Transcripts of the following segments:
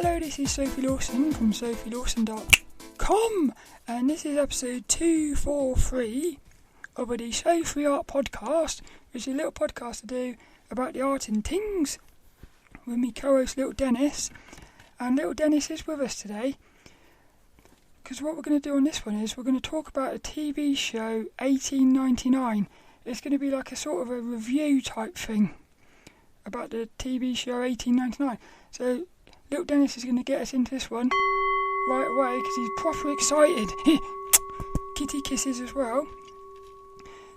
Hello, this is Sophie Lawson from sophielawson.com, and this is episode 243 of the Show Free Art podcast, which is a little podcast I do about the art and things with me co-host lilDENNiS. And lilDENNiS is with us today because what we're going to do on this one is we're going to talk about a TV show 1899. It's going to be like a sort of a review type thing about the TV show 1899. So lilDENNiS is going to get us into this one right away because he's proper excited. Kitty kisses as well.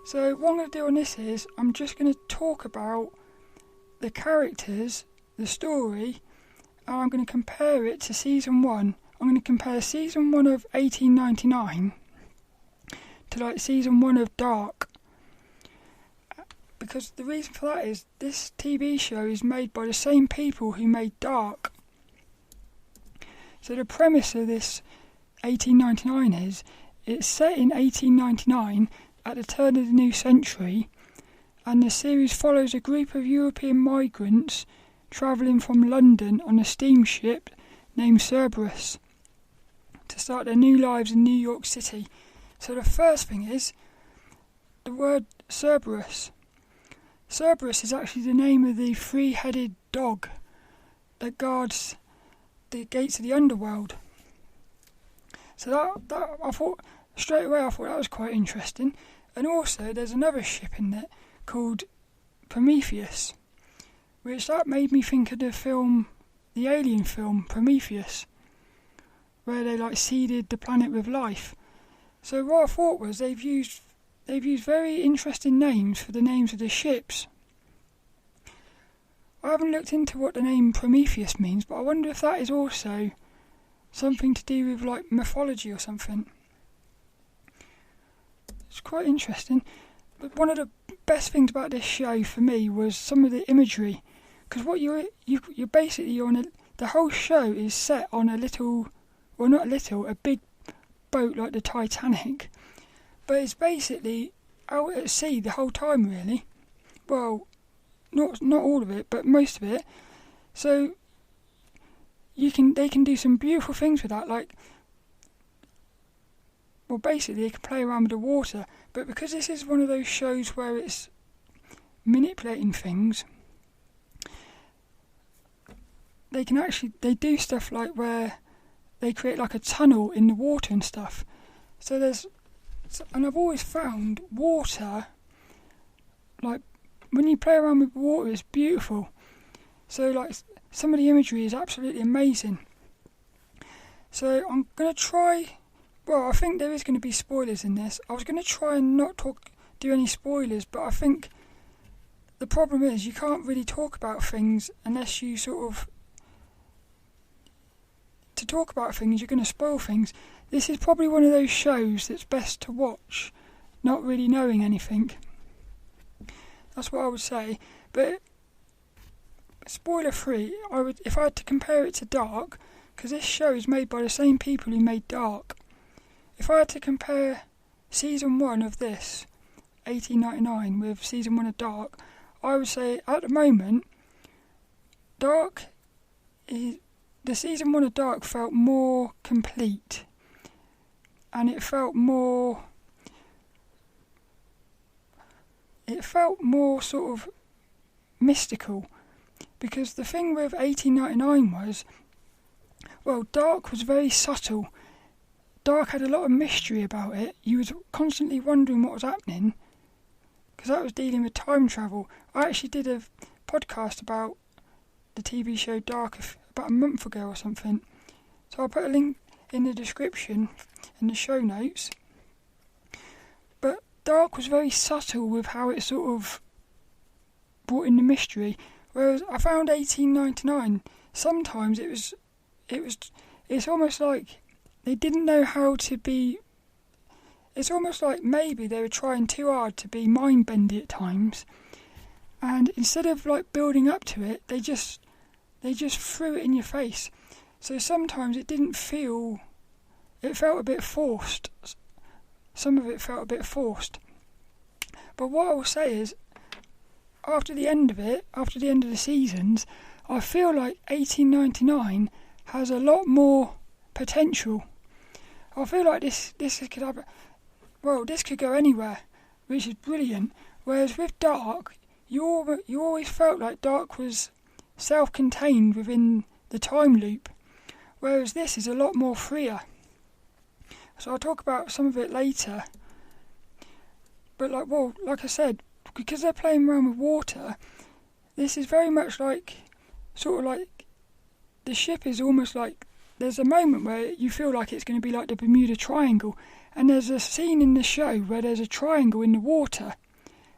So what I'm going to do on this is I'm just going to talk about the characters, the story, and I'm going to compare it to season 1. I'm going to compare season 1 of 1899 to like season 1 of Dark. Because the reason for that is this TV show is made by the same people who made Dark. So the premise of this 1899 is it's set in 1899 at the turn of the new century, and the series follows a group of European migrants travelling from London on a steamship named Cerberus to start their new lives in New York City. So the first thing is the word Cerberus. Cerberus is actually the name of the three-headed dog that guards the gates of the underworld. So that I thought straight away that was quite interesting. And also there's another ship in there called Prometheus, which that made me think of the alien film Prometheus, where they like seeded the planet with life. So what I thought was they've used very interesting names for the names of the ships. I haven't looked into what the name Prometheus means, but I wonder if that is also something to do with like mythology or something. It's quite interesting. But one of the best things about this show for me was some of the imagery, because what you're basically on the whole show is set on a big boat like the Titanic, but it's basically out at sea the whole time really. Well, not all of it, but most of it. So they can do some beautiful things with that, like, well, basically they can play around with the water, but because this is one of those shows where it's manipulating things, they do stuff like where they create like a tunnel in the water and stuff. And I've always found water, like when you play around with water, it's beautiful. So like some of the imagery is absolutely amazing. So I'm going to try, well, I think there is going to be spoilers in this. I was going to try and not do any spoilers, but I think the problem is you can't really talk about things unless you to talk about things, you're going to spoil things. This is probably one of those shows that's best to watch, not really knowing anything. That's what I would say. But spoiler free, if I had to compare it to Dark, because this show is made by the same people who made Dark. If I had to compare season 1 of this 1899 with season 1 of Dark, I would say at the moment the season 1 of Dark felt more complete, and it felt more sort of mystical, because the thing with 1899 was, well, Dark was very subtle. Dark had a lot of mystery about it. You was constantly wondering what was happening, because that was dealing with time travel. I actually did a podcast about the TV show Dark about a month ago or something, so I'll put a link in the description in the show notes. But Dark was very subtle with how it sort of brought in the mystery, whereas I found 1899 sometimes it's almost like they didn't know how to be. It's almost like maybe they were trying too hard to be mind-bendy at times, and instead of like building up to it, they just threw it in your face. So sometimes it felt a bit forced. Some of it felt a bit forced. But what I will say is, after the end of the seasons, I feel like 1899 has a lot more potential. I feel like this could have, this could go anywhere, which is brilliant. Whereas with Dark, you always felt like Dark was self-contained within the time loop, whereas this is a lot more freer. So I'll talk about some of it later. But like I said, because they're playing around with water, this is very much like, sort of like, the ship is almost like, there's a moment where you feel like it's going to be like the Bermuda Triangle, and there's a scene in the show where there's a triangle in the water,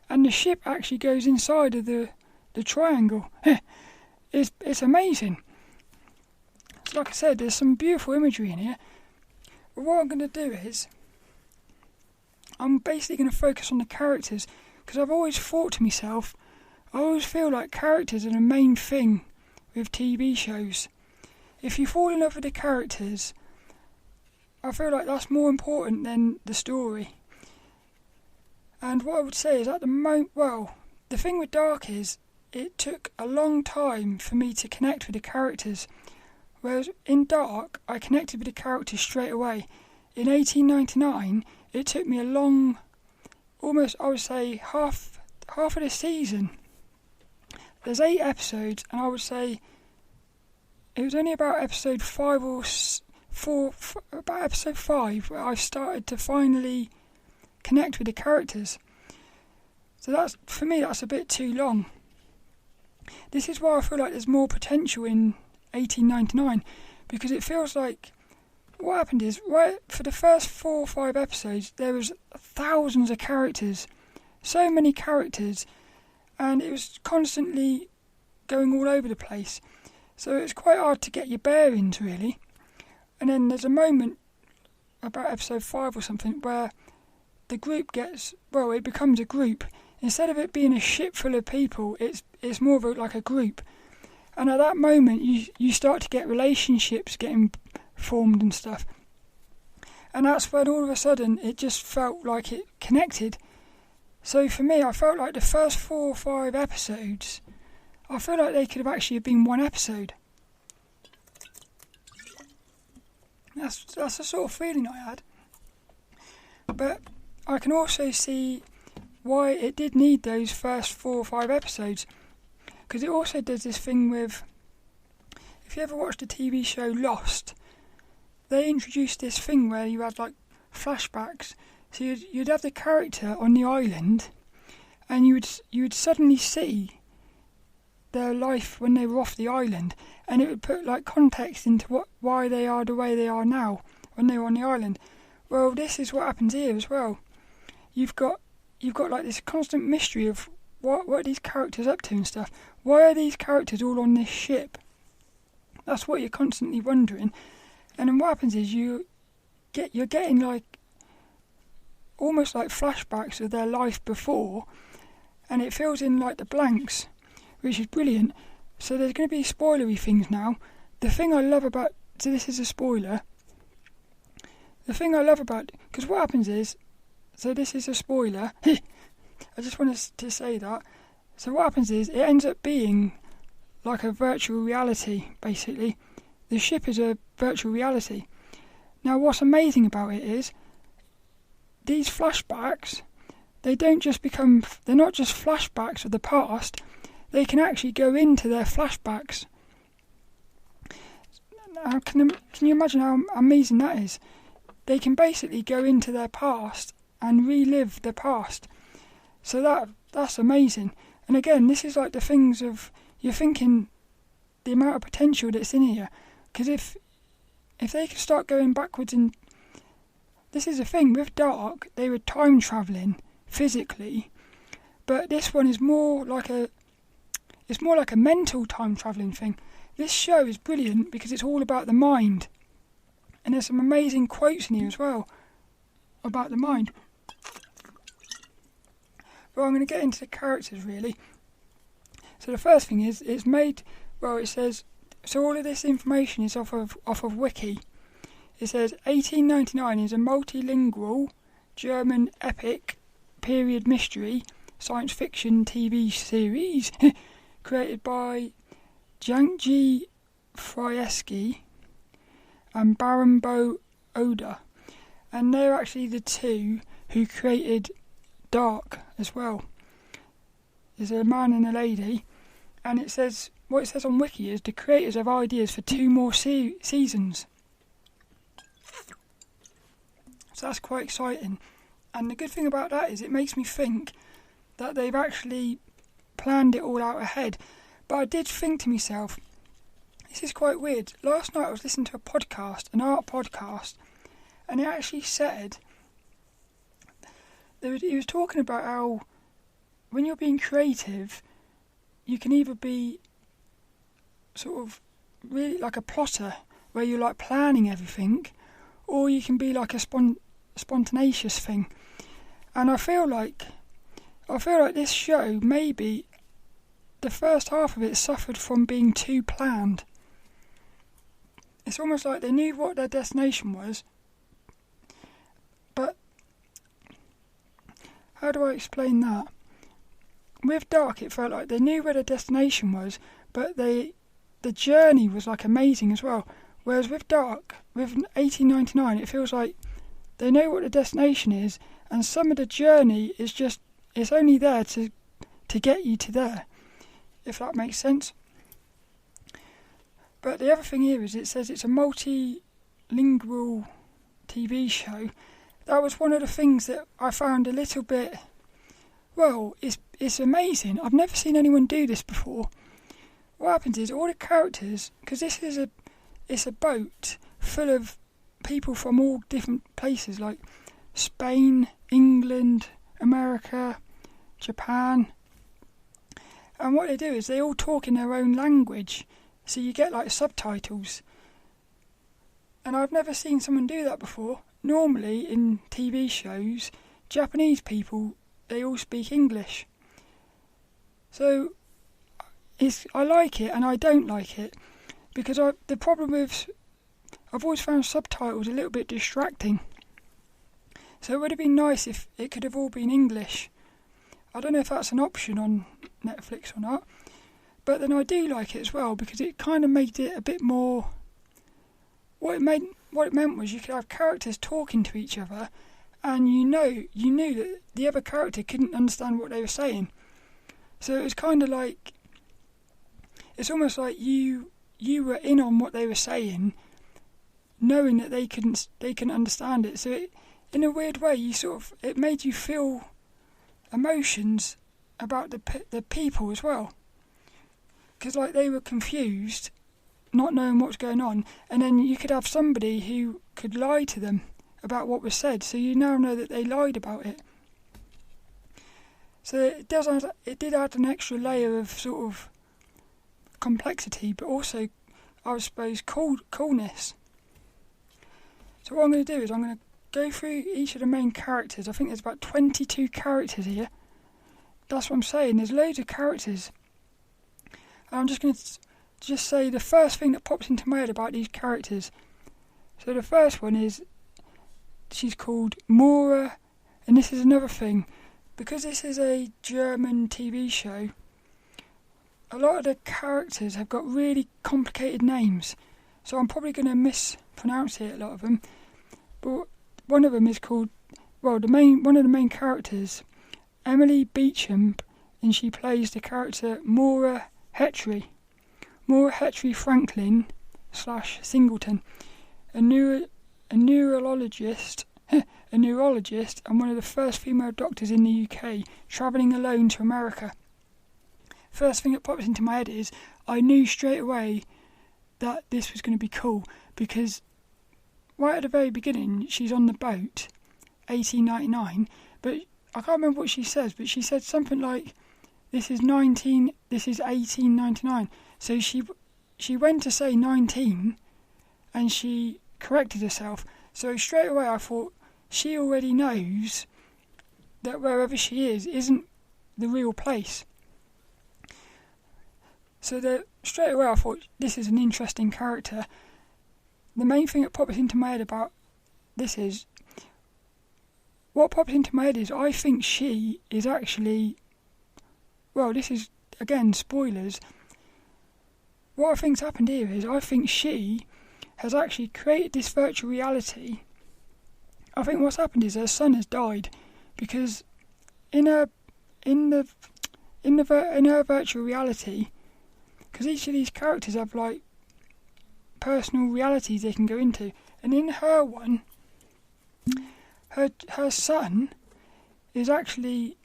and the ship actually goes inside of the triangle. It's amazing. So like I said, there's some beautiful imagery in here. But what I'm going to do is, I'm basically going to focus on the characters, because I've always thought to myself, I always feel like characters are the main thing with TV shows. If you fall in love with the characters, I feel like that's more important than the story. And what I would say is, at the moment, the thing with Dark is, it took a long time for me to connect with the characters. Whereas in Dark, I connected with the characters straight away. In 1899, it took me a long, almost, I would say, half of the season. There's 8 episodes, and I would say it was only about episode 5 or 4, about episode 5, where I started to finally connect with the characters. So that's, for me, that's a bit too long. This is why I feel like there's more potential in 1899, because it feels like what happened is, right for the first 4 or 5 episodes, there was thousands of characters, so many characters, and it was constantly going all over the place. So it's quite hard to get your bearings, really. And then there's a moment about episode 5 or something where the group gets, it becomes a group. Instead of it being a ship full of people, it's more of like a group. And at that moment, you start to get relationships getting formed and stuff. And that's when all of a sudden it just felt like it connected. So for me, I felt like the first 4 or 5 episodes, I feel like they could have actually been one episode. That's the sort of feeling I had. But I can also see why it did need those first 4 or 5 episodes, because it also does this thing with, if you ever watched the TV show Lost, they introduced this thing where you had like flashbacks. So you'd have the character on the island, and you would suddenly see their life when they were off the island, and it would put like context into why they are the way they are now when they were on the island. Well, this is what happens here as well. You've got like this constant mystery of what are these characters up to and stuff. Why are these characters all on this ship? That's what you're constantly wondering. And then what happens is you're getting like almost like flashbacks of their life before, and it fills in like the blanks, which is brilliant. So there's going to be spoilery things now. The thing I love about, so this is a spoiler. The thing I love about, because what happens is, so this is a spoiler. I just wanted to say that. So what happens is, it ends up being like a virtual reality, basically. The ship is a virtual reality. Now what's amazing about it is, these flashbacks, they're not just flashbacks of the past, they can actually go into their flashbacks. Now, can you imagine how amazing that is? They can basically go into their past and relive the past. So that's amazing. And again, this is like the things of, you're thinking the amount of potential that's in here. Because if they could start going backwards, and this is the thing, with Dark, they were time travelling physically, but this one is more like a mental time travelling thing. This show is brilliant because it's all about the mind. And there's some amazing quotes in here as well about the mind. But I'm going to get into the characters really. So the first thing is, it's made, it says, so all of this information is off of Wiki. It says 1899 is a multilingual German epic period mystery science fiction TV series created by Yuk Je and Barambo Oda. And they're actually the two who created Dark as well. There's a man and a lady, and it says, what it says on Wiki is the creators have ideas for 2 more seasons. So that's quite exciting. And the good thing about that is it makes me think that they've actually planned it all out ahead. But I did think to myself, this is quite weird. Last night I was listening to a podcast, an art podcast, and it actually said, he was talking about how when you're being creative, you can either be sort of really like a plotter, where you're like planning everything, or you can be like a spontaneous thing. And I feel like this show, maybe the first half of it suffered from being too planned. It's almost like they knew what their destination was, but how do I explain that? With Dark, it felt like they knew where their destination was, but the journey was like amazing as well. Whereas with Dark, with 1899, it feels like they know what the destination is, and some of the journey is just, it's only there to get you to there, if that makes sense. But the other thing here is it says it's a multilingual TV show. That was one of the things that I found a little bit, well, it's amazing. I've never seen anyone do this before. What happens is all the characters, because this is it's a boat full of people from all different places, like Spain, England, America, Japan. And what they do is they all talk in their own language, so you get like subtitles. And I've never seen someone do that before. Normally in TV shows, Japanese people, they all speak English. So I like it and I don't like it, because the problem with, I've always found subtitles a little bit distracting. So it would have been nice if it could have all been English. I don't know if that's an option on Netflix or not, but then I do like it as well, because it kind of made it a bit more, what it meant was you could have characters talking to each other, and you knew that the other character couldn't understand what they were saying. So it was kind of like, it's almost like you were in on what they were saying, knowing that they couldn't understand it. So it, in a weird way, it made you feel emotions about the people as well, because like they were confused, not knowing what's going on, and then you could have somebody who could lie to them about what was said, so you now know that they lied about it. So it did add an extra layer of sort of complexity, but also, I suppose, coolness. So what I'm going to do is I'm going to go through each of the main characters. I think there's about 22 characters here. That's what I'm saying, there's loads of characters. And I'm just going to say the first thing that pops into my head about these characters. So the first one is, she's called Mora, and this is another thing. Because this is a German TV show, a lot of the characters have got really complicated names. So I'm probably going to mispronounce it, a lot of them. But one of them is called, one of the main characters, Emily Beacham, and she plays the character Mora Hetry Franklin / Singleton, a neurologist and one of the first female doctors in the UK, travelling alone to America. First thing that pops into my head is, I knew straight away that this was going to be cool, because right at the very beginning, she's on the boat, 1899, but I can't remember what she says, but she said something like, this is 1899. So she went to say 19, and she corrected herself. So straight away I thought, she already knows that wherever she is isn't the real place. So straight away I thought, this is an interesting character. The main thing that pops into my head about this is, I think she is actually, well, this is, again, spoilers. What I think's happened here is, I think she has actually created this virtual reality. I think what's happened is her son has died, because in her virtual reality, because each of these characters have like personal realities they can go into, and in her one, her son is actually,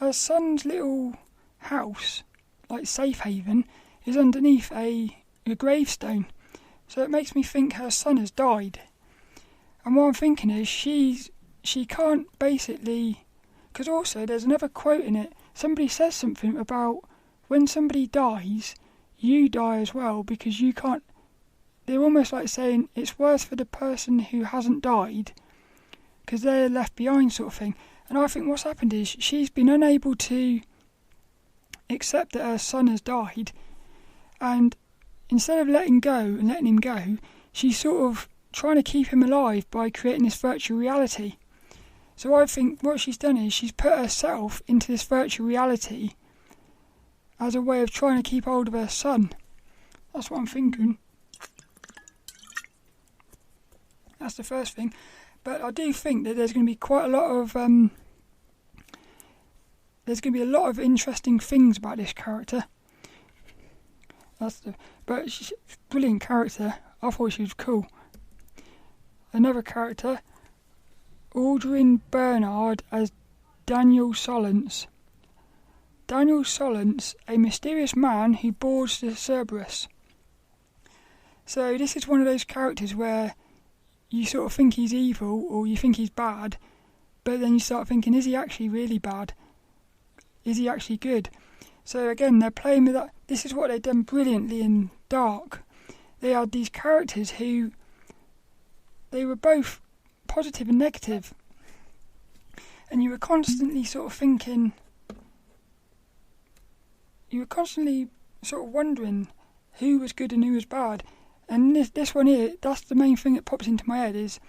her son's little house, like safe haven, is underneath a gravestone. So it makes me think her son has died. And what I'm thinking is she can't basically, because also there's another quote in it. Somebody says something about when somebody dies, you die as well, because you can't. They're almost like saying it's worse for the person who hasn't died because they're left behind, sort of thing. And I think what's happened is she's been unable to accept that her son has died, and instead of letting him go, she's sort of trying to keep him alive by creating this virtual reality. So I think what she's done is she's put herself into this virtual reality as a way of trying to keep hold of her son. That's what I'm thinking. That's the first thing. But I do think that there's going to be quite a lot of interesting things about this character. But she's a brilliant character. I thought she was cool. Another character, Aldrin Bernard as Daniel Solence. Daniel Solence, a mysterious man who boards the Cerberus. So this is one of those characters where you sort of think he's evil or you think he's bad, but then you start thinking, is he actually really bad? Is he actually good? So again, they're playing with that. This is what they've done brilliantly in Dark. They had these characters who, they were both positive and negative, and you were constantly sort of thinking, you were constantly sort of wondering who was good and who was bad. And this one here, that's the main thing that pops into my head, is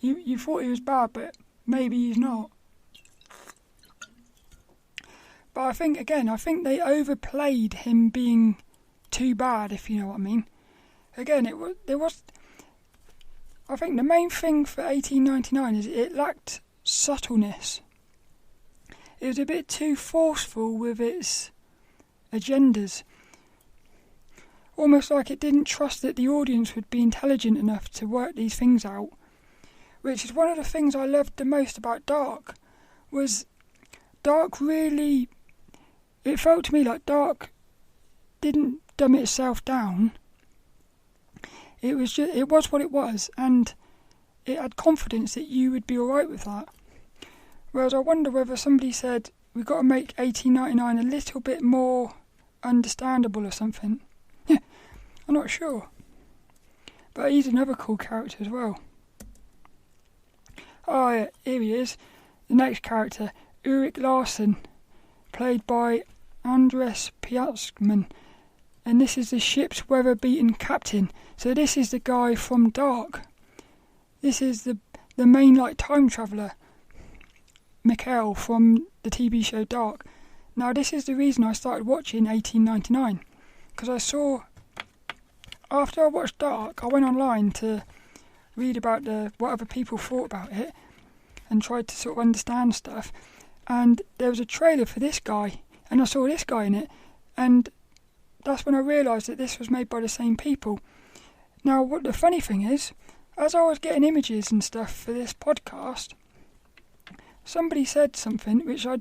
you thought he was bad, but maybe he's not. But I think they overplayed him being too bad, if you know what I mean. Again, I think the main thing for 1899 is it lacked subtleness. It was a bit too forceful with its agendas. Almost like it didn't trust that the audience would be intelligent enough to work these things out. Which is one of the things I loved the most about Dark. Was Dark really... It felt to me like Dark didn't dumb itself down. It was what it was, and it had confidence that you would be alright with that. Whereas I wonder whether somebody said, we've got to make 1899 a little bit more understandable or something. I'm not sure. But he's another cool character as well. Oh yeah, here he is. The next character, Ulrich Larson, played by Andres Piatzman. And this is the ship's weather-beaten captain. So this is the guy from Dark. This is the main time traveller, Mikhail, from the TV show Dark. Now this is the reason I started watching 1899. Because I saw, after I watched Dark, I went online to read about what other people thought about it and tried to sort of understand stuff. And there was a trailer for this guy, and I saw this guy in it, and that's when I realised that this was made by the same people. Now, what the funny thing is, as I was getting images and stuff for this podcast, somebody said something which I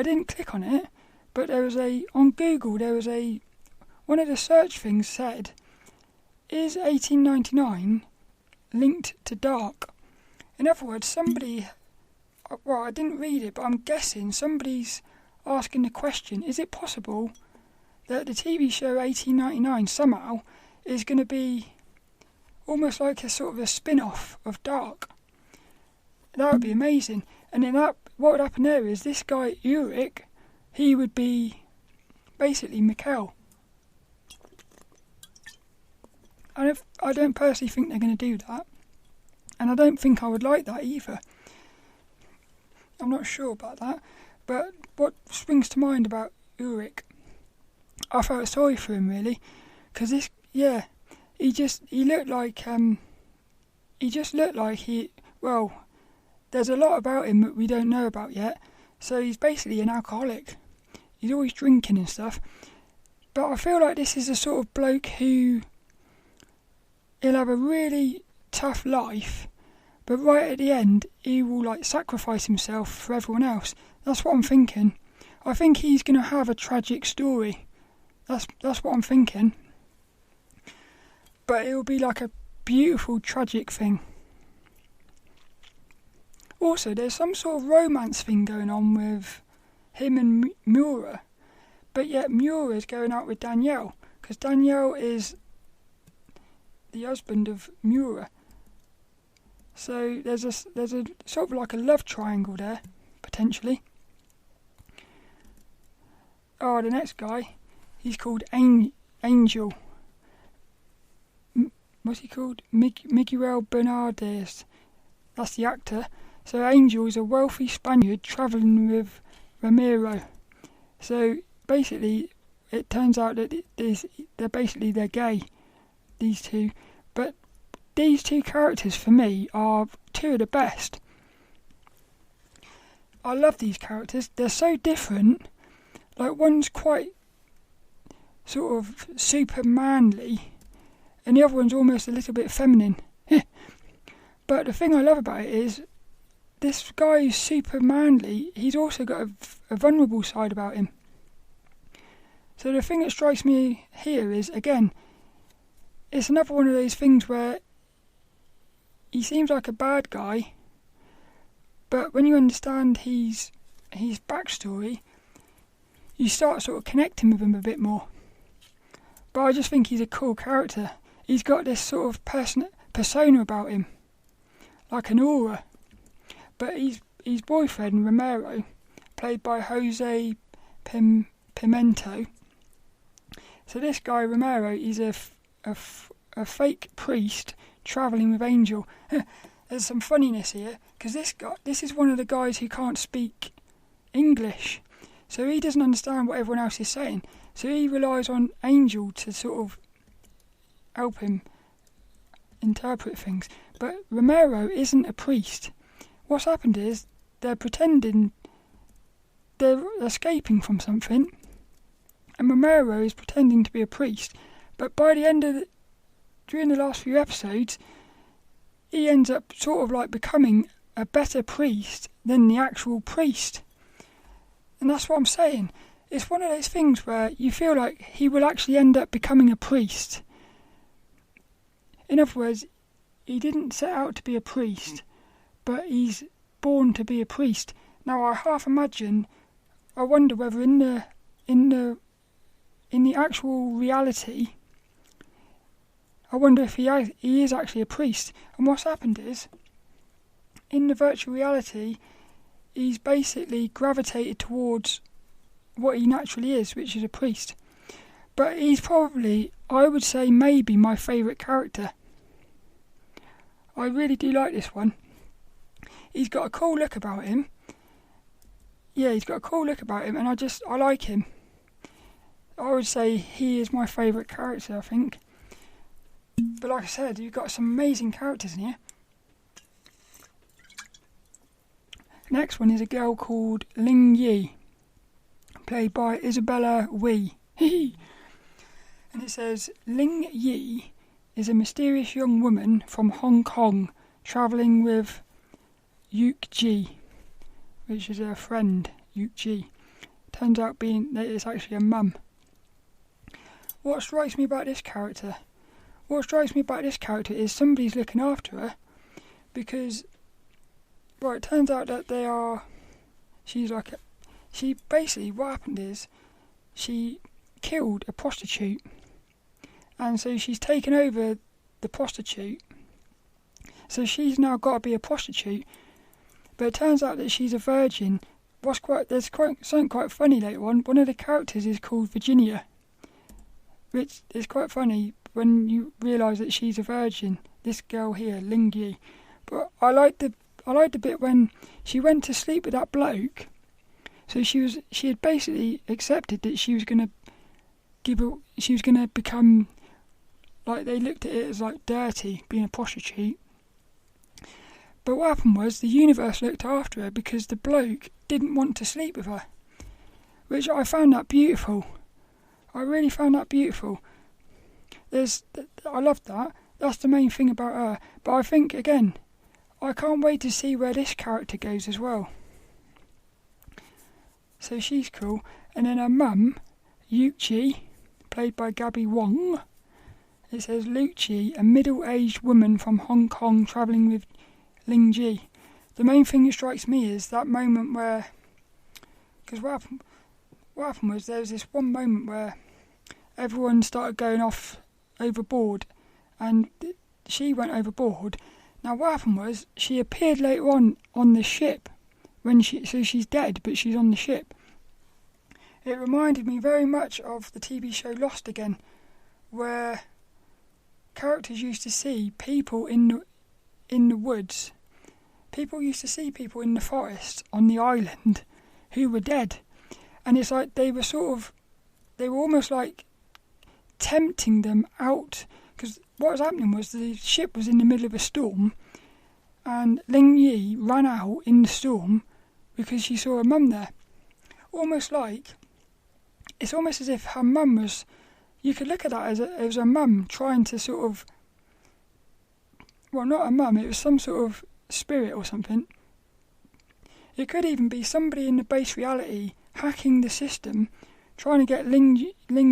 didn't click on it, but on Google one of the search things said, is 1899 linked to Dark? In other words, I didn't read it, but I'm guessing somebody's asking the question, is it possible that the TV show 1899 somehow is going to be almost like a sort of a spin-off of Dark? That would be amazing. And then what would happen there is this guy Ulrich, he would be basically Mikhail. I don't personally think they're going to do that, and I don't think I would like that either. I'm not sure about that, but what springs to mind about Ulrich, I felt sorry for him really, because he looked like well, there's a lot about him that we don't know about yet. So he's basically an alcoholic. He's always drinking and stuff. But I feel like this is the sort of bloke who he'll have a really tough life, but right at the end he will like sacrifice himself for everyone else. That's what I'm thinking. I think he's going to have a tragic story. That's what I'm thinking. But it will be like a beautiful tragic thing. Also, there's some sort of romance thing going on with him and Mura, but yet Mura is going out with Danielle, because Danielle is the husband of Mura. So there's a sort of like a love triangle there, potentially. Oh, the next guy, he's called Angel. What's he called? Miguel Bernard. That's the actor. So Angel is a wealthy Spaniard travelling with Ramiro. So basically, it turns out that they're gay, these two. But these two characters, for me, are two of the best. I love these characters. They're so different. Like, one's quite sort of super manly, and the other one's almost a little bit feminine. But the thing I love about it is, this guy is super manly. He's also got a vulnerable side about him. So the thing that strikes me here is, again, it's another one of those things where he seems like a bad guy, but when you understand his backstory, you start sort of connecting with him a bit more. But I just think he's a cool character. He's got this sort of persona about him, like an aura. But his boyfriend, Romero, played by Jose Pimento. So this guy, Romero, is a fake priest travelling with Angel. There's some funniness here, because this is one of the guys who can't speak English. So he doesn't understand what everyone else is saying. So he relies on Angel to sort of help him interpret things. But Romero isn't a priest. What's happened is they're pretending they're escaping from something, and Romero is pretending to be a priest. But by the end of during the last few episodes, he ends up sort of like becoming a better priest than the actual priest. And that's what I'm saying. It's one of those things where you feel like he will actually end up becoming a priest. In other words, he didn't set out to be a priest, but he's born to be a priest. Now I half imagine, I wonder whether in the actual reality, I wonder if he is actually a priest. And what's happened is, in the virtual reality, he's basically gravitated towards what he naturally is, which is a priest. But he's probably, I would say, maybe my favourite character. I really do like this one. He's got a cool look about him. Yeah, he's got a cool look about him, and I like him. I would say he is my favourite character, I think. But like I said, you've got some amazing characters in here. Next one is a girl called Ling Yi, played by Isabella Wee. And it says, Ling Yi is a mysterious young woman from Hong Kong travelling with Yuk Je, which is her friend, Yuk Je. Turns out that it's actually a mum. What strikes me about this character is somebody's looking after her, because, well, it turns out that what happened is, she killed a prostitute, and so she's taken over the prostitute, so she's now got to be a prostitute, but it turns out that she's a virgin. There's something quite funny later on. One of the characters is called Virginia, which is quite funny when you realise that she's a virgin, this girl here, Ling Yi. But I liked the bit when she went to sleep with that bloke. So she had basically accepted that she was going to become like they looked at it as like dirty, being a prostitute. But what happened was the universe looked after her because the bloke didn't want to sleep with her, which I found that beautiful. I really found that beautiful. I loved that. That's the main thing about her. But I think, again, I can't wait to see where this character goes as well. So she's cool. And then her mum, Yuk Je, played by Gabby Wong. It says Lucid, a middle-aged woman from Hong Kong travelling with Ling Yi. The main thing that strikes me is that moment where... Because what happened was there was this one moment where everyone started going off overboard and she went overboard. Now what happened was she appeared later on the ship so she's dead but she's on the ship. It reminded me very much of the TV show Lost again, where characters used to see people in the woods. People used to see people in the forest on the island who were dead, and it's like they were almost like tempting them out, because what was happening was the ship was in the middle of a storm and Ling Yi ran out in the storm because she saw her mum there. It's almost as if her mum was, you could look at that as a mum trying to sort of, well, not a mum, it was some sort of spirit or something. It could even be somebody in the base reality hacking the system, trying to get Ling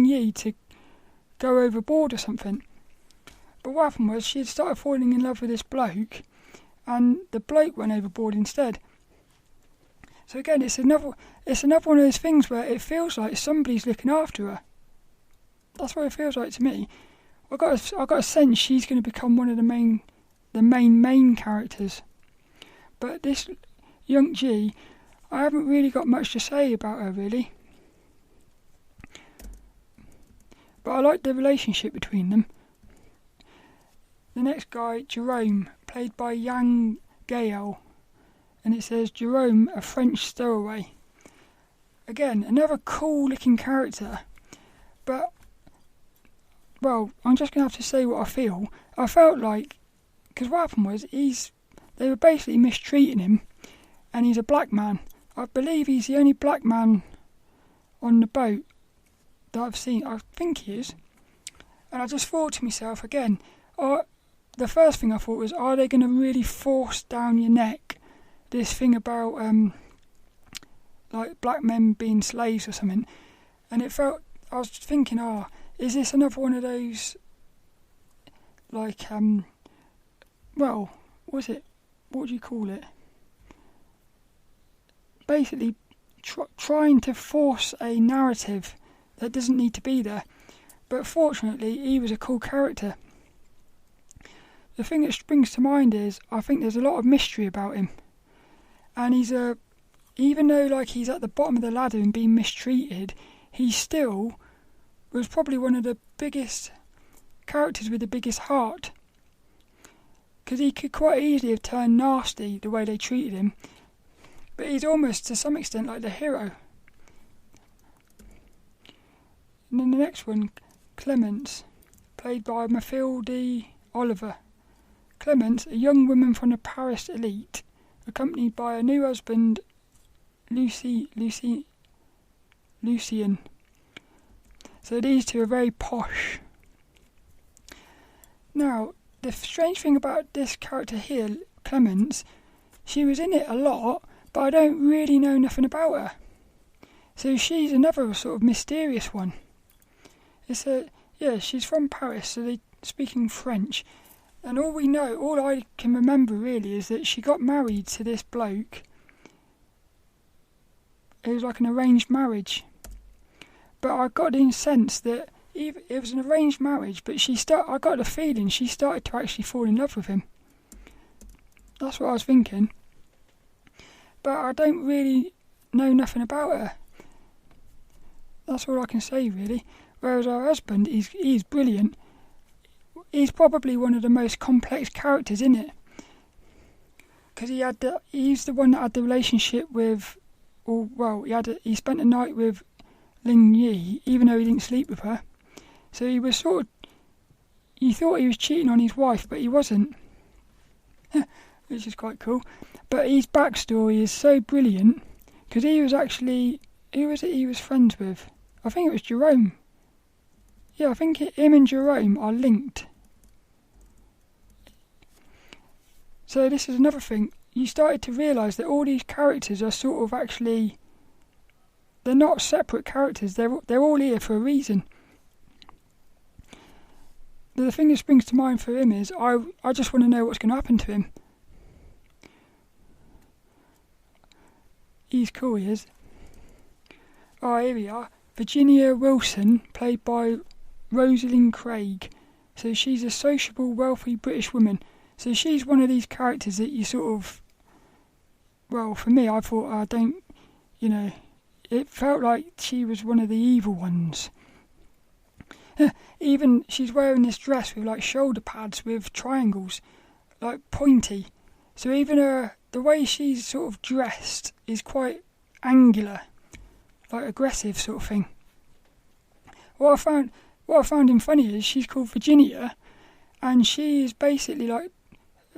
Yi to go overboard or something. But what happened was she had started falling in love with this bloke, and the bloke went overboard instead. So again, it's another one of those things where it feels like somebody's looking after her. That's what it feels like to me. I got a sense she's going to become one of the main characters. But this Yuk Je, I haven't really got much to say about her really. But I like the relationship between them. The next guy, Jerome, played by Yang Gael. And it says Jerome, a French stowaway. Again, another cool looking character. But, well, I'm just going to have to say what I feel. I felt like, because what happened was, they were basically mistreating him, and he's a black man. I believe he's the only black man on the boat that I've seen. I think he is. And I just thought to myself, again, the first thing I thought was, are they going to really force down your neck this thing about like black men being slaves or something? And I was thinking, is this another one of those like what do you call it, basically trying to force a narrative that doesn't need to be there. But fortunately he was a cool character. The thing that springs to mind is I think there's a lot of mystery about him. And even though like he's at the bottom of the ladder and being mistreated, he still was probably one of the biggest characters with the biggest heart. Because he could quite easily have turned nasty the way they treated him. But he's almost to some extent like the hero. And then the next one, Clements, played by Mathilde Oliver. Clements, a young woman from the Paris elite, accompanied by a new husband, Lucien. So these two are very posh. Now, the strange thing about this character here, Clements, she was in it a lot, but I don't really know nothing about her. So she's another sort of mysterious one. She's from Paris, so they're speaking French. And all I can remember really is that she got married to this bloke. It was like an arranged marriage. But I got the sense that it was an arranged marriage, but I got the feeling she started to actually fall in love with him. That's what I was thinking. But I don't really know nothing about her. That's all I can say really. Whereas her husband, he's brilliant. He's probably one of the most complex characters in it. Because he's the one that had the relationship with, he spent a night with Ling Yi, even though he didn't sleep with her. So he was sort of, you thought he was cheating on his wife, but he wasn't, which is quite cool. But his backstory is so brilliant, because he was actually, who was it he was friends with? I think it was Jerome. Yeah, I think him and Jerome are linked. So this is another thing. You started to realise that all these characters are sort of actually, they're not separate characters. They're all here for a reason. The thing that springs to mind for him is, I just want to know what's going to happen to him. He's cool, he is. Oh, here we are. Virginia Wilson, played by Rosalind Craig. So she's a sociable, wealthy British woman. So she's one of these characters that you sort of, well, for me, I thought, it felt like she was one of the evil ones. Even she's wearing this dress with like shoulder pads with triangles, like pointy. So even the way she's sort of dressed is quite angular, like aggressive sort of thing. What I found him funny is she's called Virginia, and she is basically like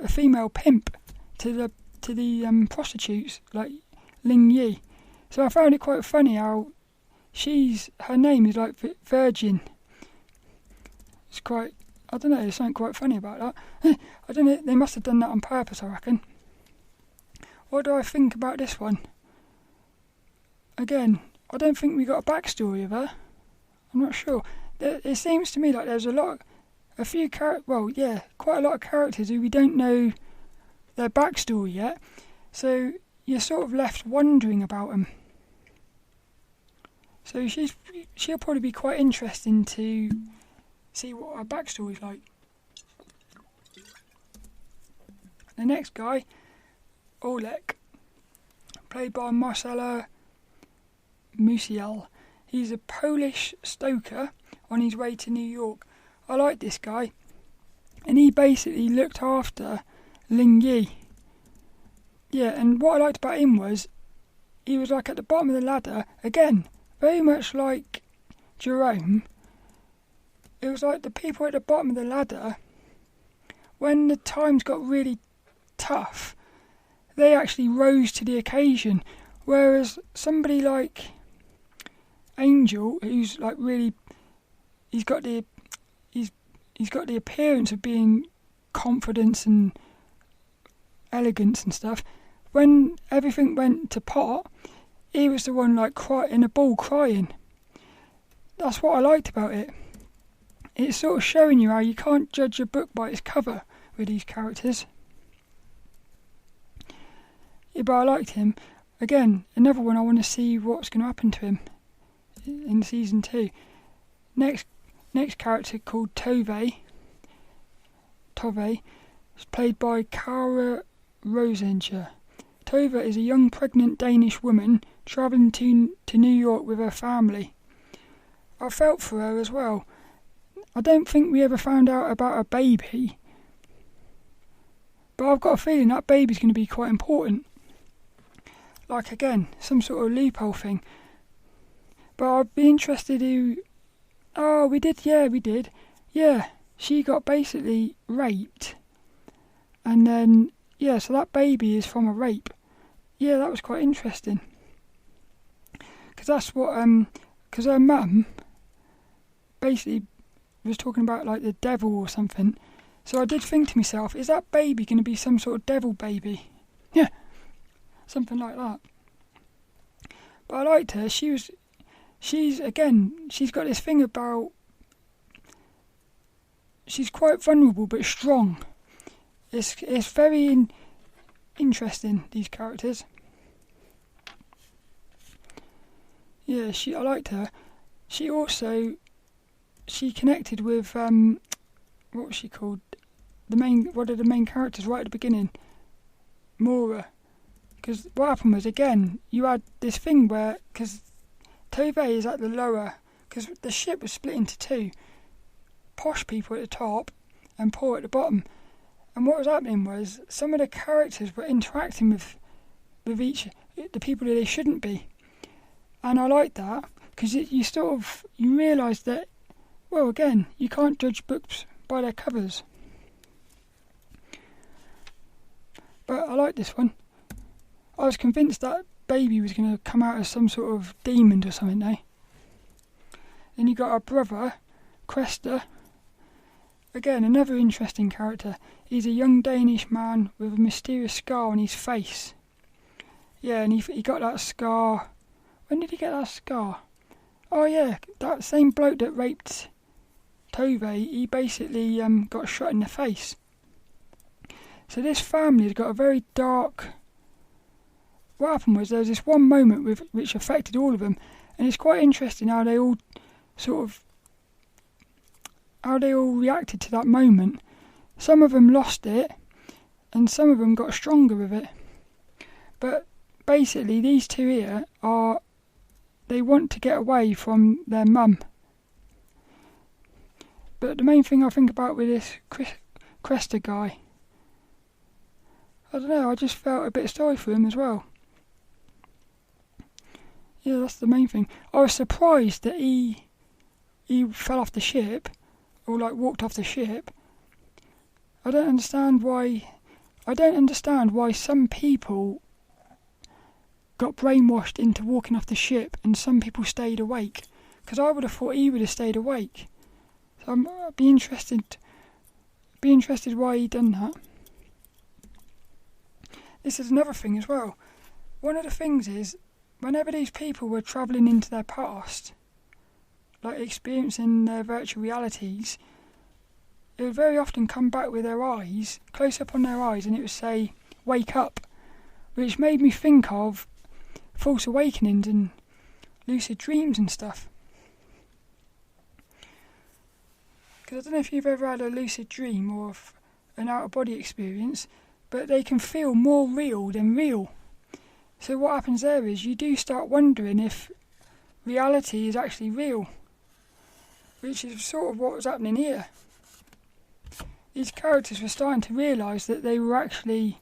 a female pimp to the prostitutes, like Ling Yi. So I found it quite funny how her name is like Virgin. It's quite, I don't know, there's something quite funny about that. I don't know, they must have done that on purpose, I reckon. What do I think about this one? Again, I don't think we got a backstory of her. I'm not sure. It seems to me like there's quite a lot of characters who we don't know their backstory yet. So you're sort of left wondering about them. So she'll probably be quite interesting to see what her backstory's like. The next guy, Olek, played by Marcela Musial. He's a Polish stoker on his way to New York. I like this guy. And he basically looked after Ling Yi. Yeah, and what I liked about him was he was like at the bottom of the ladder, again, very much like Jerome. It was like the people at the bottom of the ladder, when the times got really tough, they actually rose to the occasion. Whereas somebody like Angel, who's like really, he's got the appearance of being confidence and elegance and stuff. When everything went to pot, he was the one like in a ball crying. That's what I liked about it. It's sort of showing you how you can't judge a book by its cover with these characters. Yeah, but I liked him. Again, another one I want to see what's going to happen to him in season 2. Next character called Tova, is played by Kara Rosinger. Tova is a young pregnant Danish woman travelling to New York with her family. I felt for her as well. I don't think we ever found out about her baby, but I've got a feeling that baby's going to be quite important. Like again, some sort of loophole thing. But I'd be interested who... Oh, we did. Yeah, she got basically raped. And then, yeah, so that baby is from a rape. Yeah, that was quite interesting. Because that's what, because her mum basically was talking about like the devil or something. So I did think to myself, is that baby going to be some sort of devil baby? Yeah, something like that. But I liked her. She's got this thing about, she's quite vulnerable but strong. It's very interesting, these characters. Yeah, I liked her. She connected with what was she called? One of the main characters right at the beginning, Mora. Because what happened was, again, you had this thing where, because Tova is at the lower, because the ship was split into two, posh people at the top and poor at the bottom. And what was happening was some of the characters were interacting with the people that they shouldn't be. And I liked that, because you realise that, well, again, you can't judge books by their covers. But I like this one. I was convinced that baby was going to come out as some sort of demon or something, though. Then you got our brother, Cresta. Again, another interesting character. He's a young Danish man with a mysterious scar on his face. Yeah, and he got that scar. When did he get that scar? Oh yeah, that same bloke that raped Tova, he basically got shot in the face. So this family has got a very dark... What happened was there was this one moment which affected all of them, and it's quite interesting how they all reacted to that moment. Some of them lost it, and some of them got stronger with it. But basically, these two here they want to get away from their mum. But the main thing I think about with this Cresta guy, I don't know, I just felt a bit sorry for him as well. Yeah, that's the main thing. I was surprised that he fell off the ship, or walked off the ship. I don't understand why some people got brainwashed into walking off the ship and some people stayed awake. Because I would have thought he would have stayed awake. So I'd be interested why he done that. This is another thing as well. One of the things is, whenever these people were travelling into their past, experiencing their virtual realities, it would very often come back with their eyes, close up on their eyes, and it would say, "Wake up," which made me think of false awakenings and lucid dreams and stuff. Because I don't know if you've ever had a lucid dream or an out-of-body experience, but they can feel more real than real. So what happens there is you do start wondering if reality is actually real, which is sort of what was happening here. These characters were starting to realise that they were actually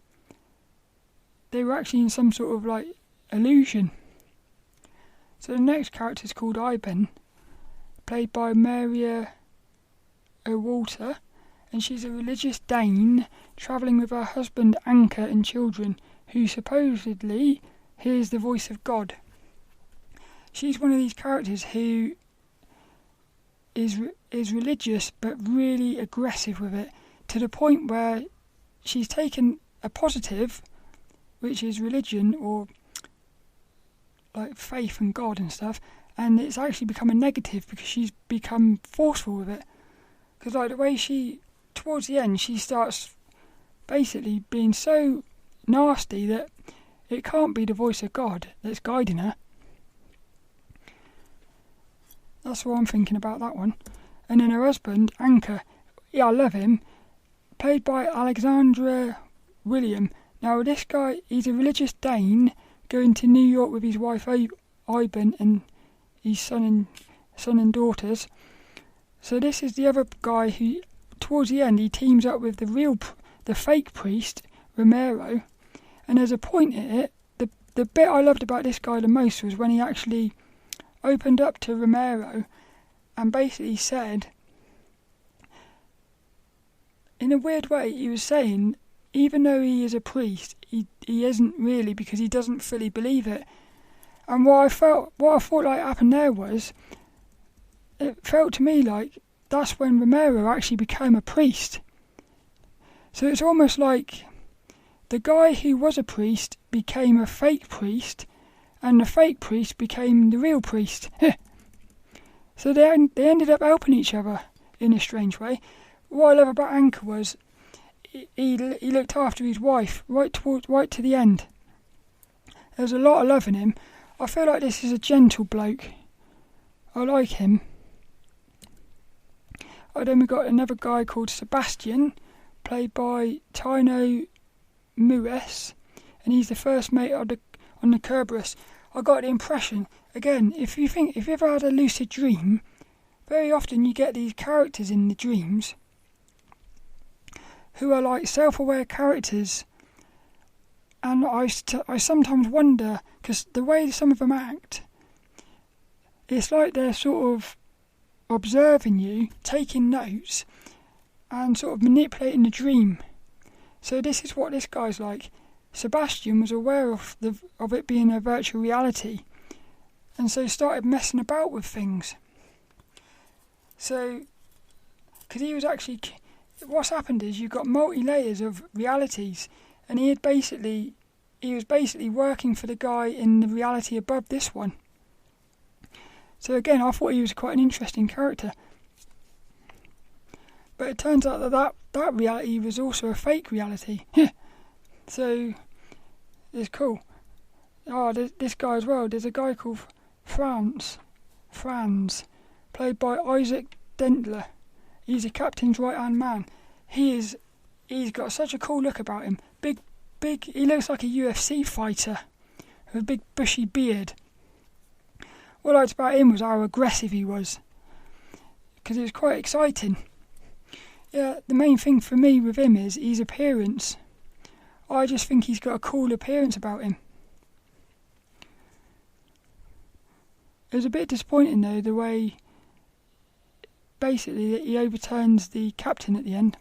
in some sort of illusion. So the next character is called Eyepen, played by Maria O'Walter, and she's a religious Dane travelling with her husband Anka and children, who supposedly hears the voice of God. She's one of these characters who is religious but really aggressive with it, to the point where she's taken a positive, which is religion or faith and God and stuff, and it's actually become a negative because she's become forceful with it. Because the way towards the end, she starts basically being so nasty that it can't be the voice of God that's guiding her. That's what I'm thinking about that one. And then her husband, Anka, yeah, I love him, played by Alexandra William. Now this guy, he's a religious Dane going to New York with his wife Iben and his son and daughters. So this is the other guy who, towards the end, he teams up with the fake priest, Romero. And there's a point in it, the bit I loved about this guy the most was when he actually opened up to Romero and basically said, in a weird way, he was saying, even though he is a priest, he isn't really, because he doesn't fully believe it. And what I thought happened there was, it felt to me like that's when Romero actually became a priest. So it's almost like the guy who was a priest became a fake priest, and the fake priest became the real priest. So they ended up helping each other in a strange way. What I love about Anka was he looked after his wife right to the end. There was a lot of love in him. I feel like this is a gentle bloke. I like him. And then we got another guy called Sebastian, played by Tino Mues, and he's the first mate on the Kerberos. I got the impression, again, if you ever had a lucid dream, very often you get these characters in the dreams who are self-aware characters, and I sometimes wonder, because the way some of them act, it's like they're sort of observing you, taking notes, and sort of manipulating the dream. So this is what this guy's like. Sebastian was aware of it being a virtual reality, and so started messing about with things. So, because he was actually, what's happened is you've got multi-layers of realities, and he was basically working for the guy in the reality above this one. So again, I thought he was quite an interesting character. But it turns out that reality was also a fake reality. So, it's cool. Oh, this guy as well. There's a guy called Franz, played by Isaac Dentler. He's the captain's right-hand man. He's got such a cool look about him. Big. He looks like a UFC fighter with a big bushy beard. What I liked about him was how aggressive he was, because it was quite exciting. Yeah, the main thing for me with him is his appearance. I just think he's got a cool appearance about him. It was a bit disappointing though, the way basically that he overturns the captain at the end.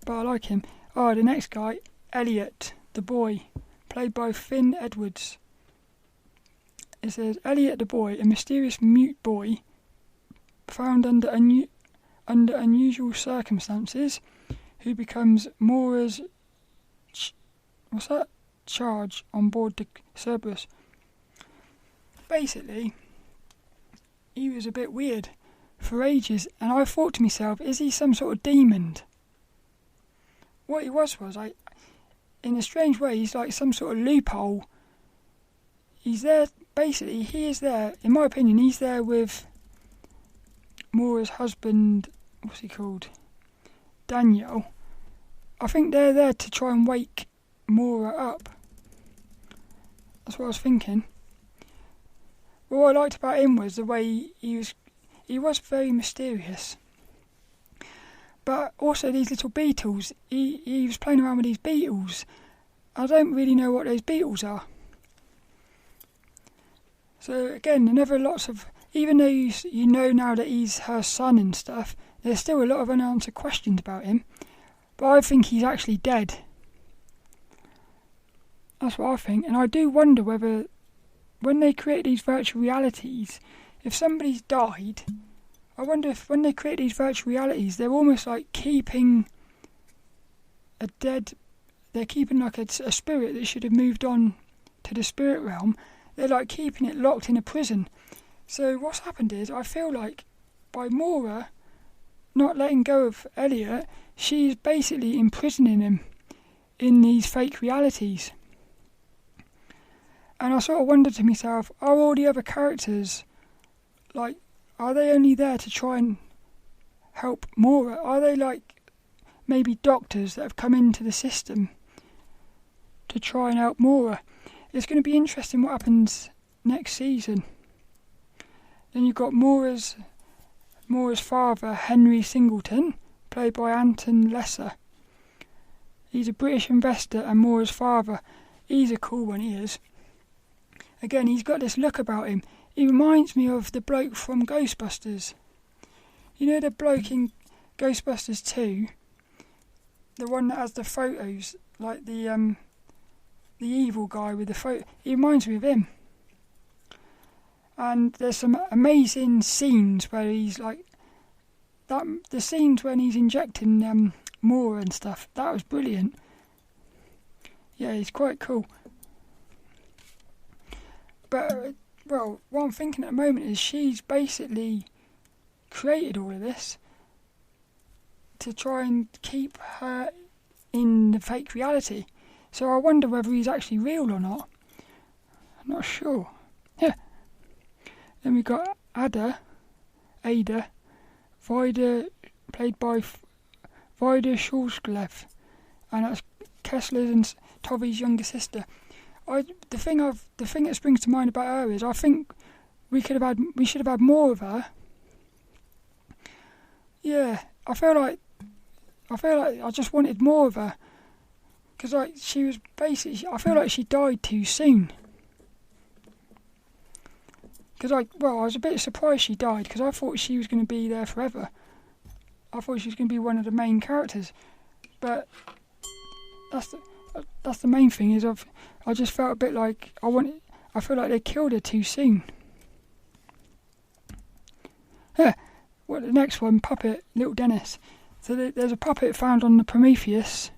But I like him. Oh, the next guy, Elliot The Boy, played by Finn Edwards. It says, Elliot The Boy, a mysterious mute boy found under unusual circumstances, who becomes Mora's charge on board the Cerberus. Basically, he was a bit weird for ages, and I thought to myself, is he some sort of demon? What he was in a strange way, he's like some sort of loophole. He's there, basically, he is there, in my opinion, he's there with Mora's husband, what's he called? Daniel. I think they're there to try and wake Mora up. That's what I was thinking. But what I liked about him was the way he was very mysterious. But also these little beetles, he was playing around with these beetles. I don't really know what those beetles are. So again, even though you know now that he's her son and stuff, there's still a lot of unanswered questions about him. But I think he's actually dead. That's what I think. And I do wonder whether, when they create these virtual realities, if somebody's died, I wonder if when they create these virtual realities, they're almost like keeping they're keeping like a spirit that should have moved on to the spirit realm. They're like keeping it locked in a prison. So what's happened is, I feel like by Mora not letting go of Elliot, she's basically imprisoning him in these fake realities. And I sort of wondered to myself, are all the other characters, like, are they only there to try and help Mora? Are they like maybe doctors that have come into the system to try and help Mora? It's going to be interesting what happens next season. Then you've got Mora's father, Henry Singleton, played by Anton Lesser. He's a British investor, and Mora's father, he's a cool one, he is. Again, he's got this look about him. He reminds me of the bloke from Ghostbusters. You know the bloke in Ghostbusters 2? The one that has the photos, like the evil guy with the photo. He reminds me of him. And there's some amazing scenes where he's like that. The scenes when he's injecting Mora and stuff. That was brilliant. Yeah, he's quite cool. But well, what I'm thinking at the moment is she's basically created all of this to try and keep her in the fake reality. So I wonder whether he's actually real or not. I'm not sure. Yeah. Then we got Ada, Vida, played by Vida Shulsklev, and that's Kessler's and Tovy's younger sister. The thing that springs to mind about her is I think we should have had more of her. Yeah, I feel like I just wanted more of her, because like she was basically, I feel like she died too soon. Because I was a bit surprised she died, because I thought she was going to be there forever. I thought she was going to be one of the main characters, but that's the main thing. Is I just felt a bit like I feel like they killed her too soon. Yeah. Well, the next one, puppet, lilDENNiS. So there's a puppet found on the Prometheus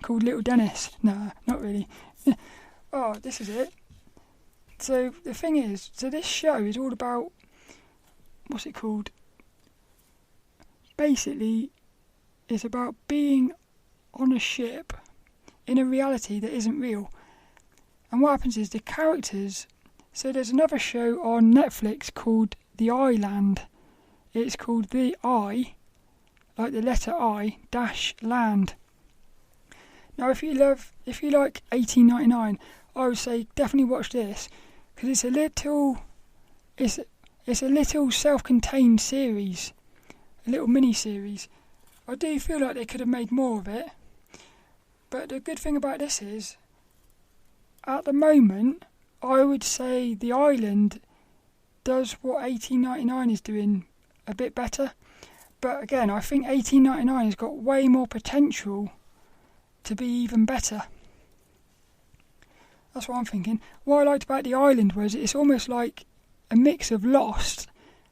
called lilDENNiS. Nah, not really. Oh, this is it. So the thing is, this show is all about, what's it called? Basically, it's about being on a ship in a reality that isn't real. And what happens is the characters, so there's another show on Netflix called The Island. It's called The I, like the letter I, dash land. Now if you like 1899, I would say definitely watch this, because it's a little self-contained series, a little mini-series. I do feel like they could have made more of it, but the good thing about this is, at the moment, I would say The Island does what 1899 is doing a bit better. But again, I think 1899 has got way more potential to be even better. That's what I'm thinking. What I liked about The Island was it's almost like a mix of Lost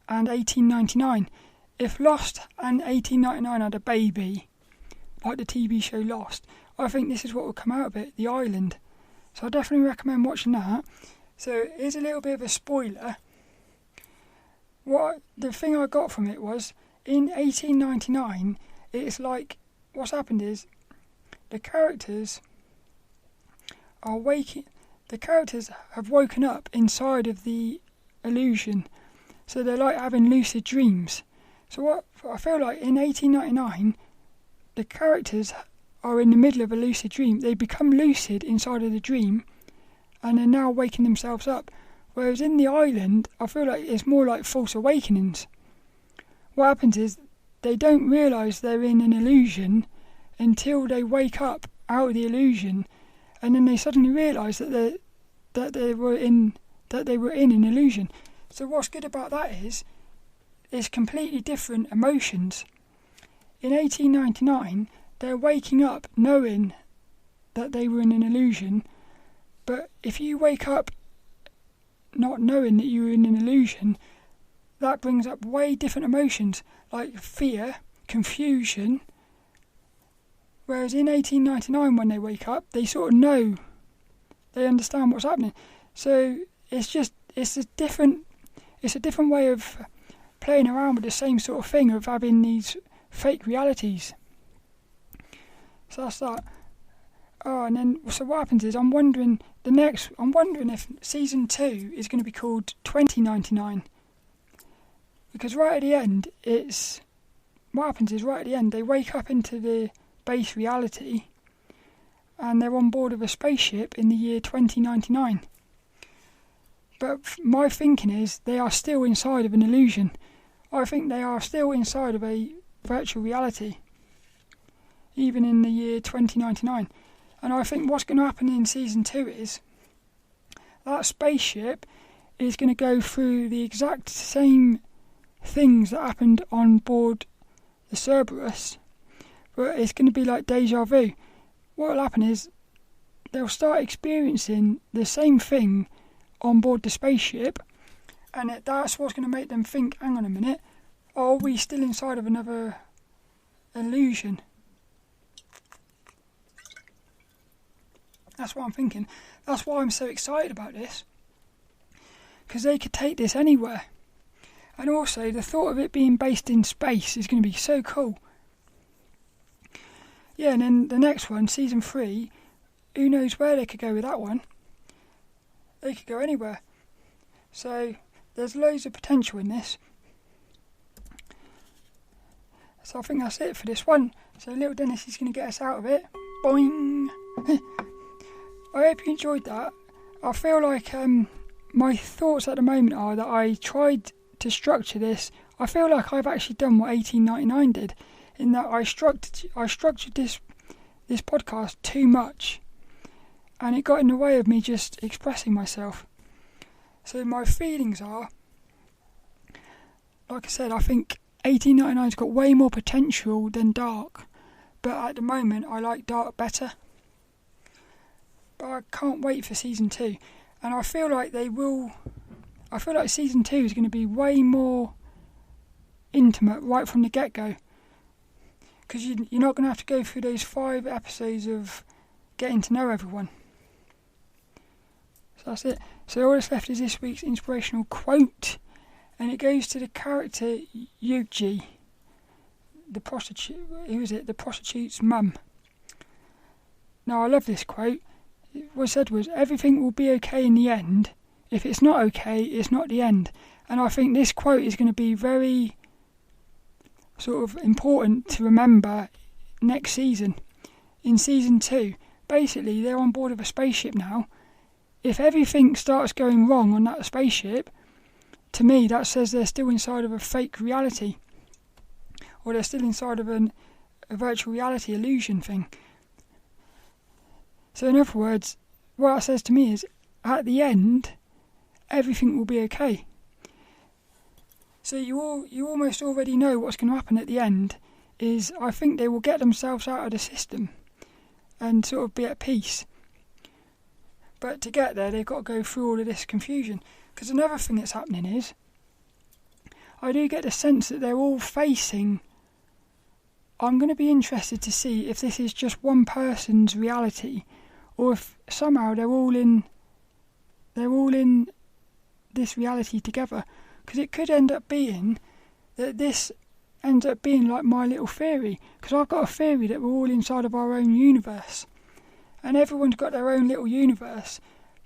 and 1899. If Lost and 1899 had a baby, like the TV show Lost, I think this is what would come out of it, The Island. So I definitely recommend watching that. So here's a little bit of a spoiler. The thing I got from it was, in 1899, it's like, what's happened is, the characters have woken up inside of the illusion. So they're like having lucid dreams. So what I feel like in 1899, the characters are in the middle of a lucid dream. They become lucid inside of the dream, and they're now waking themselves up. Whereas in The Island, I feel like it's more like false awakenings. What happens is, they don't realise they're in an illusion until they wake up out of the illusion, and then they suddenly realise that they were in an illusion. So what's good about that is, it's completely different emotions. In 1899, they're waking up knowing that they were in an illusion, but if you wake up not knowing that you were in an illusion, that brings up way different emotions, like fear, confusion. Whereas in 1899, when they wake up, they sort of know, they understand what's happening. So it's a different way of playing around with the same sort of thing of having these fake realities. So that's that. Oh, and then so what happens is, I'm wondering if season 2 is going to be called 2099, because right at the end, they wake up into the base reality, and they're on board of a spaceship in the year 2099. But my thinking is, they are still inside of an illusion. I think they are still inside of a virtual reality, even in the year 2099. And I think what's going to happen in season 2 is, that spaceship is going to go through the exact same things that happened on board the Cerberus, but it's going to be like deja vu. What will happen is, they'll start experiencing the same thing on board the spaceship, and that's what's going to make them think, hang on a minute, are we still inside of another illusion? That's what I'm thinking. That's why I'm so excited about this, because they could take this anywhere. And also, the thought of it being based in space is going to be so cool. Yeah, and then the next one, season 3, who knows where they could go with that one. They could go anywhere. So, there's loads of potential in this. So I think that's it for this one. So lilDENNiS is going to get us out of it. Boing! I hope you enjoyed that. I feel like my thoughts at the moment are that I tried to structure this. I feel like I've actually done what 1899 did, in that I structured this podcast too much, and it got in the way of me just expressing myself. So my feelings are, like I said, I think 1899's got way more potential than Dark, but at the moment I like Dark better. But I can't wait for season 2, and I feel like season 2 is going to be way more intimate right from the get-go, because you're not going to have to go through those 5 episodes of getting to know everyone. So that's it. So all that's left is this week's inspirational quote, and it goes to the character Yuk Je, the prostitute. Who is it? The prostitute's mum. Now I love this quote. What it said was, "Everything will be okay in the end. If it's not okay, it's not the end." And I think this quote is going to be very sort of important to remember next season. In season 2, basically they're on board of a spaceship now. If everything starts going wrong on that spaceship, to me that says they're still inside of a fake reality, or they're still inside of a virtual reality illusion thing. So in other words, what that says to me is, at the end, everything will be okay. So you almost already know what's going to happen at the end. Is I think they will get themselves out of the system and sort of be at peace. But to get there, they've got to go through all of this confusion. Because another thing that's happening is, I do get the sense that they're all facing. I'm going to be interested to see if this is just one person's reality, or if somehow they're all in this reality together. Because it could end up being that this ends up being like my little theory. Because I've got a theory that we're all inside of our own universe, and everyone's got their own little universe,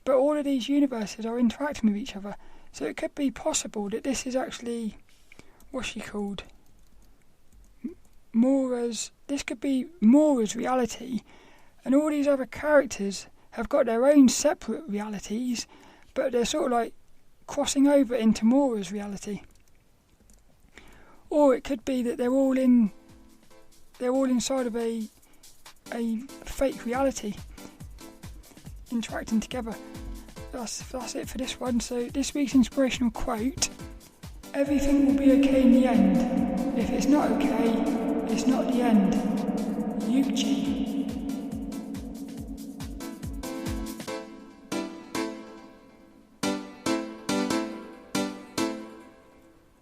but all of these universes are interacting with each other. So it could be possible that this is actually, what's she called? This could be Moira's reality, and all these other characters have got their own separate realities, but they're sort of like crossing over into Moira's reality. Or it could be that they're all inside of a fake reality, interacting together. That's it for this one. So this week's inspirational quote: "Everything will be okay in the end. If it's not okay, it's not the end." Yuk Je.